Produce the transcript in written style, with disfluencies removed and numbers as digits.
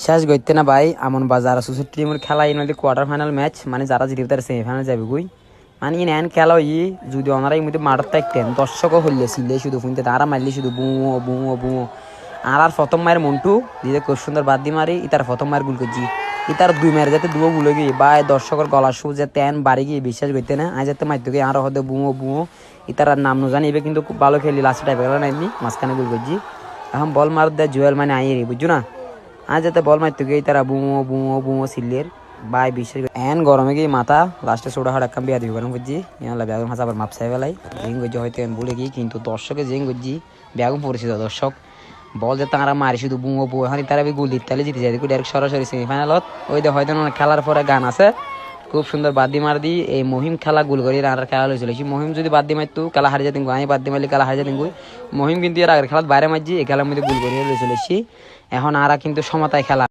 শেষ করতে না ভাই আমন বাজার সুসুর টিমের খেলা এই নদী কোয়ার্টার ফাইনাল ম্যাচ মানে যারা জিতে তারা সেমিফাইনাল যাবে গুই মানে এন খেলা ই যদি ওনারা এই মধ্যে মাঠত থাকতেন দর্শকও হইলে ছিলে শুধু শুনতে তারা মারলি শুধু বুঁয়ো বুঁয়ো বুঁয়ো আর প্রথম মায়ের মন্টু দিদি খুব সুন্দর বাদ দিয়ে মারি ইতার প্রথম মায়ের গুল করছি ইতার দুই মায়ের যাতে দুয়ো গুলো গিয়ে বা দর্শকের গলা সু যে তেন বাড়ি গিয়ে বিশ্বাস করতে না আজ যাতে মারতে গিয়ে আরো হতে বুঁয়ো বুঁয়ো ইতার নাম ন জানি এবার কিন্তু খুব ভালো খেলি লাস্ট টাইপের নাইনি মাঝখানে গুল করছি এখন বল মার দেয় জুয়েল মানে আইয়ে রে বুঝছো না আজ যাতে বল মারতে গিয়ে তারা বুঁয়ো বুঁয়ো বুঁয়ো সিলের বাই বিশ্বাস এন গরমে গিয়ে মাথা লাস্টে সোডা হাট একখান বিয়া দিবি বুঝছি ইয়ালা ব্যাগুন হাসা আবার মাপসাই বেলাই জিং গজি হয়তো আমি ভুলে গিয়ে কিন্তু দর্শকে জিং গজি ব্যাগুন পরিচিত দর্শক বল যে তারা মারি শুধু বুঁয়ো বুঁয়ো এখন তারা গোল দিতে জিতে যায় ডাইরেক্ট সরাসরি সেমিফাইনালত ওই যে হয়তো খেলার পরে গান আছে খুব সুন্দর বাদ দিয়ে মার দি এই মহিম খেলা গোল করি আর খেলা হয়েছিল সেই মহিম যদি বাদ দিয়ে মারতো খেলা হারিয়ে যেতেন আমি বাদ দিয়ে মারলি খেলা হারিয়ে যেতেন মহিম কিন্তু এর আগের খেলার বাইরে মারছি এই খেলার মধ্যে গোল করিয়ে লইছিল এখন আর কিন্তু সমতায় খেলা